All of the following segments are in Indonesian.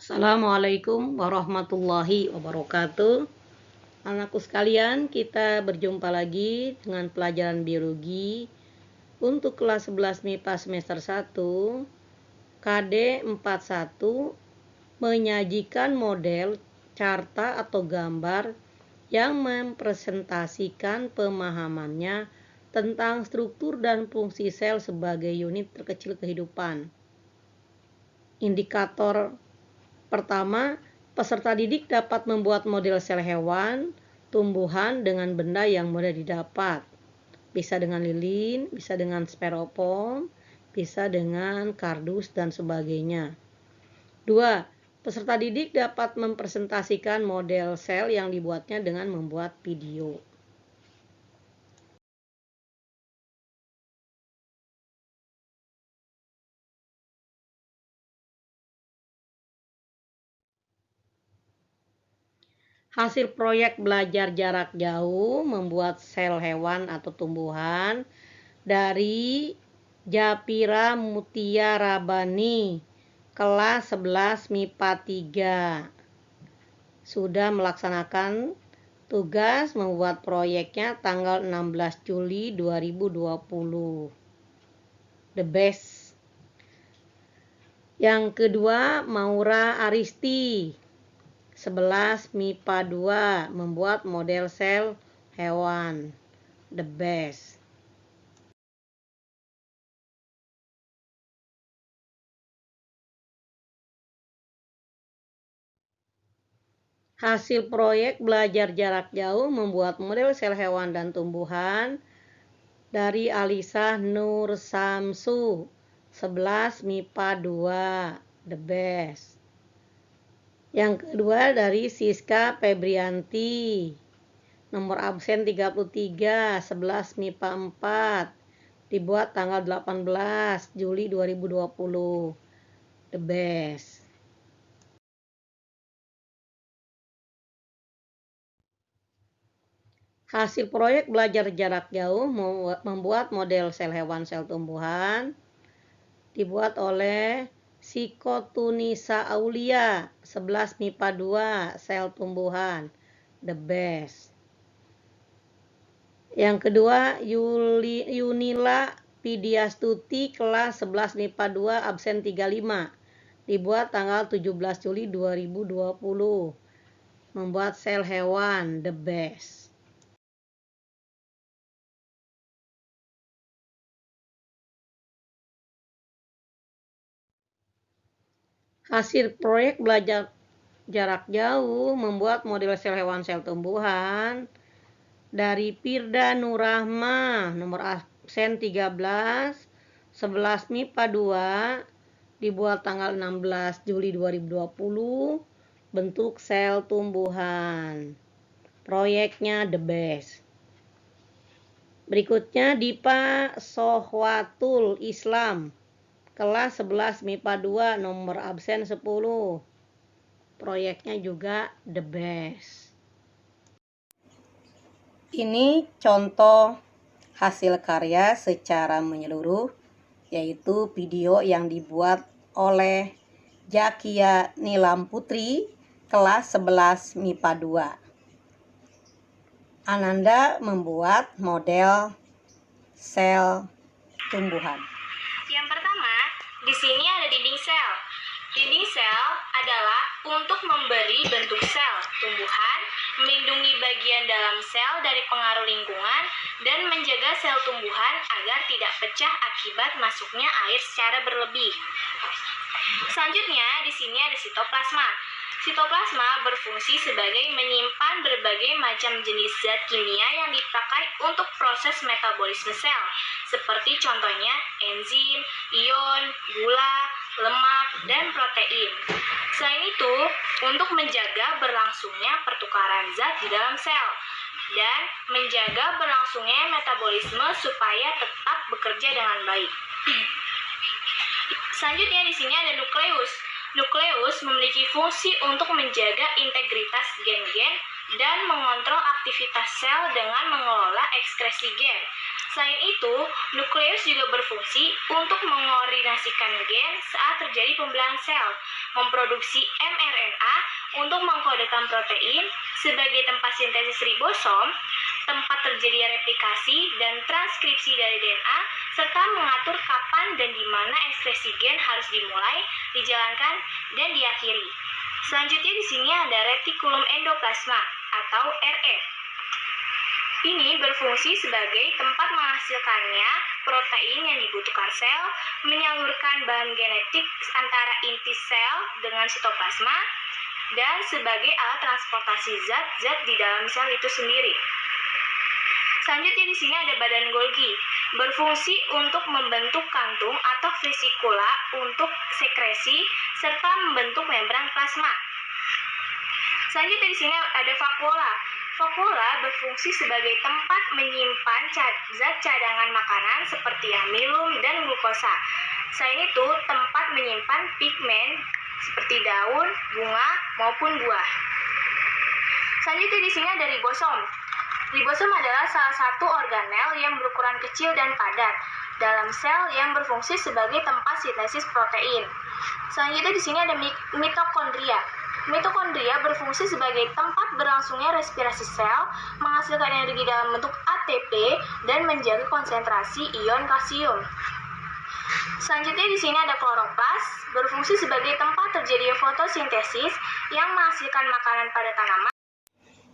Assalamualaikum warahmatullahi wabarakatuh. Anakku sekalian, kita berjumpa lagi dengan pelajaran biologi untuk kelas 11 MIPA semester 1 KD 41, menyajikan model, carta atau gambar yang mempresentasikan pemahamannya tentang struktur dan fungsi sel sebagai unit terkecil kehidupan. Indikator pertama, peserta didik dapat membuat model sel hewan, tumbuhan dengan benda yang mudah didapat. Bisa dengan lilin, bisa dengan styrofoam, bisa dengan kardus, dan sebagainya. 2. Peserta didik dapat mempresentasikan model sel yang dibuatnya dengan membuat video. Hasil proyek belajar jarak jauh membuat sel hewan atau tumbuhan dari Japira Mutia Rabani, kelas 11 MIPA 3. Sudah melaksanakan tugas membuat proyeknya tanggal 16 Juli 2020. The best. Yang kedua, Maura Aristi, 11 MIPA 2, membuat model sel hewan. The best. Hasil proyek belajar jarak jauh membuat model sel hewan dan tumbuhan dari Alisah Nur Samsu, 11 MIPA 2. The best. Yang kedua dari Siska Febrianti, nomor absen 33, 11 MIPA 4, dibuat tanggal 18 Juli 2020. The best. Hasil proyek belajar jarak jauh membuat model sel hewan sel tumbuhan dibuat oleh Sikotunisa Aulia, 11 MIPA 2, sel tumbuhan. The best. Yang kedua, Yunila Pidiastuti, kelas 11 MIPA 2, absen 35, dibuat tanggal 17 Juli 2020, membuat sel hewan. The best. Hasil proyek belajar jarak jauh membuat model sel hewan sel tumbuhan dari Firda Nurrahma, nomor absen 13, 11 MIPA 2, dibuat tanggal 16 Juli 2020, bentuk sel tumbuhan. Proyeknya the best. Berikutnya Dipa Sohwatul Islam, kelas 11 MIPA 2, nomor absen 10. Proyeknya juga the best. Ini contoh hasil karya secara menyeluruh, yaitu video yang dibuat oleh Jakia Nilam Putri, kelas 11 MIPA 2. Ananda membuat model sel tumbuhan. Yang pertama, di sini ada dinding sel. Dinding sel adalah untuk memberi bentuk sel tumbuhan, melindungi bagian dalam sel dari pengaruh lingkungan, dan menjaga sel tumbuhan agar tidak pecah akibat masuknya air secara berlebih. Selanjutnya, di sini ada sitoplasma. Sitoplasma berfungsi sebagai menyimpan berbagai macam jenis zat kimia yang dipakai untuk proses metabolisme sel, seperti contohnya enzim, ion, gula, lemak, dan protein. Selain itu, untuk menjaga berlangsungnya pertukaran zat di dalam sel dan menjaga berlangsungnya metabolisme supaya tetap bekerja dengan baik. Selanjutnya di sini ada nukleus. Nukleus memiliki fungsi untuk menjaga integritas gen-gen dan mengontrol aktivitas sel dengan mengelola ekskresi gen. Selain itu, nukleus juga berfungsi untuk mengoordinasikan gen saat terjadi pembelahan sel, memproduksi mRNA untuk mengkodekan protein sebagai tempat sintesis ribosom, tempat terjadinya replikasi dan transkripsi dari DNA, serta mengatur kapan dan di mana ekspresi gen harus dimulai, dijalankan, dan diakhiri. Selanjutnya di sini ada retikulum endoplasma atau RE. Ini berfungsi sebagai tempat menghasilkannya protein yang dibutuhkan sel, menyalurkan bahan genetik antara inti sel dengan sitoplasma, dan sebagai alat transportasi zat-zat di dalam sel itu sendiri. Selanjutnya di sini ada badan Golgi, berfungsi untuk membentuk kantung atau vesikula untuk sekresi serta membentuk membran plasma. Selanjutnya di sini ada vakuola. Vakuola berfungsi sebagai tempat menyimpan zat cadangan makanan seperti amilum dan glukosa. Selain itu, tempat menyimpan pigmen seperti daun, bunga, maupun buah. Selanjutnya di sini ada ribosom. Ribosom adalah salah satu organel yang berukuran kecil dan padat dalam sel yang berfungsi sebagai tempat sintesis protein. Selanjutnya di sini ada mitokondria. Mitokondria berfungsi sebagai tempat berlangsungnya respirasi sel, menghasilkan energi dalam bentuk ATP, dan menjaga konsentrasi ion kalsium. Selanjutnya di sini ada kloroplas, berfungsi sebagai tempat terjadinya fotosintesis yang menghasilkan makanan pada tanaman.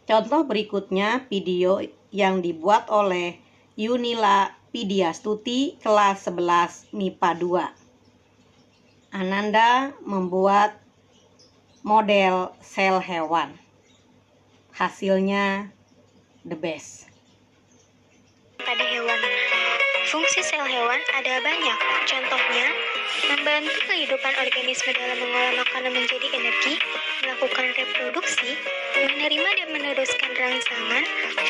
Contoh berikutnya video yang dibuat oleh Yunila Pidiastuti kelas 11 MIPA 2. Ananda membuat model sel hewan. Hasilnya the best. Pada hewan, fungsi sel hewan ada banyak. Contohnya, membantu kehidupan organisme dalam mengolah makanan menjadi energi, melakukan reproduksi, menerima dan meneruskan rangsangan,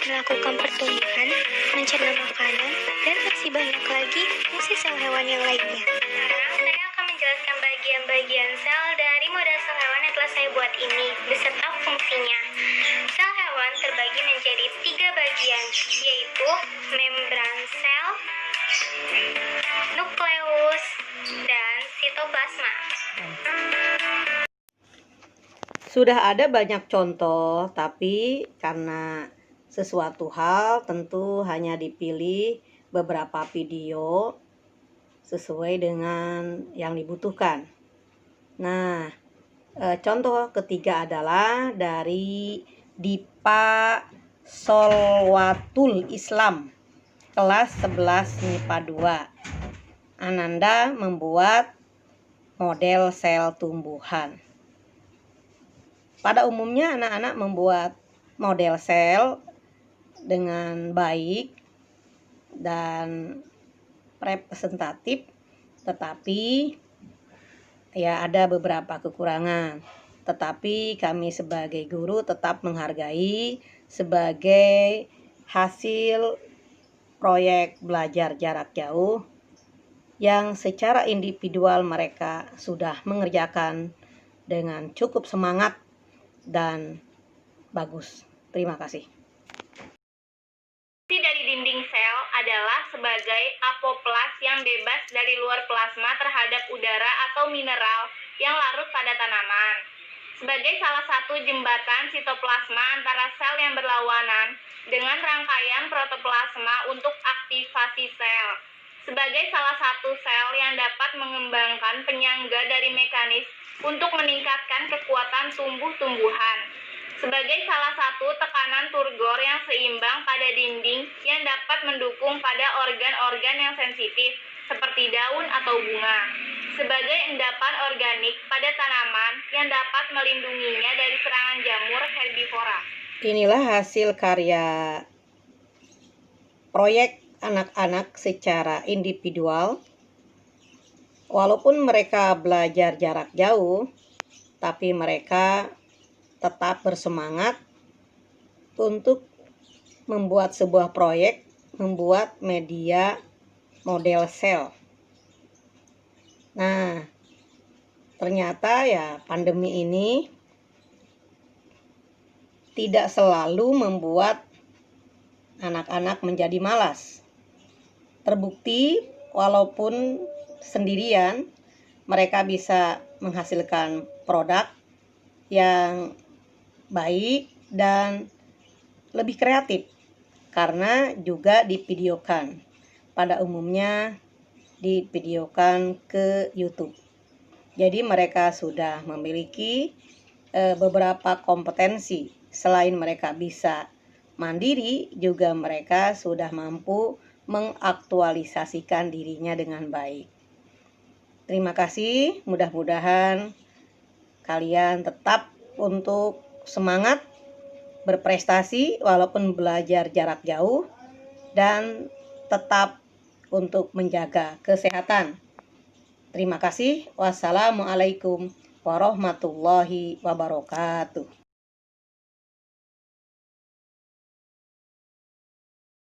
melakukan pertumbuhan, mencerna makanan, dan masih banyak lagi fungsi sel hewan yang lainnya. Sekarang saya akan menjelaskan bagian-bagian sel dari model sel hewan yang telah saya buat ini, beserta fungsinya. Sel hewan terbagi menjadi 3 bagian, yaitu membran sel, nukleus, dan sitoplasma. Sudah ada banyak contoh, tapi karena sesuatu hal tentu hanya dipilih beberapa video sesuai dengan yang dibutuhkan. Nah, contoh ketiga adalah dari Dipa Solwatul Islam kelas 11 MIPA 2. Ananda membuat model sel tumbuhan. Pada umumnya anak-anak membuat model sel dengan baik dan representatif, tetapi ya ada beberapa kekurangan. Tetapi kami sebagai guru tetap menghargai sebagai hasil proyek belajar jarak jauh yang secara individual mereka sudah mengerjakan dengan cukup semangat dan bagus. Terima kasih. Fungsi dari dinding sel adalah sebagai apoplas yang bebas dari luar plasma terhadap udara atau mineral yang larut pada tanaman. Sebagai salah satu jembatan sitoplasma antara sel yang berlawanan dengan rangkaian protoplasma untuk aktivasi sel. Sebagai salah satu sel yang dapat mengembangkan penyangga dari mekanis untuk meningkatkan kekuatan tumbuh-tumbuhan. Sebagai salah satu tekanan turgor yang seimbang pada dinding yang dapat mendukung pada organ-organ yang sensitif, seperti daun atau bunga. Sebagai endapan organik pada tanaman yang dapat melindunginya dari serangan jamur herbivora. Inilah hasil karya proyek anak-anak secara individual. Walaupun mereka belajar jarak jauh, tapi mereka tetap bersemangat untuk membuat sebuah proyek, membuat media model sel. Nah, ternyata ya pandemi ini tidak selalu membuat anak-anak menjadi malas. Terbukti, walaupun sendirian, mereka bisa menghasilkan produk yang baik dan lebih kreatif karena juga divideokan. Pada umumnya divideokan ke YouTube. Jadi mereka sudah memiliki beberapa kompetensi. Selain mereka bisa mandiri, juga mereka sudah mampu mengaktualisasikan dirinya dengan baik. Terima kasih, mudah-mudahan kalian tetap untuk semangat berprestasi walaupun belajar jarak jauh dan tetap untuk menjaga kesehatan. Terima kasih. Wassalamualaikum warahmatullahi wabarakatuh.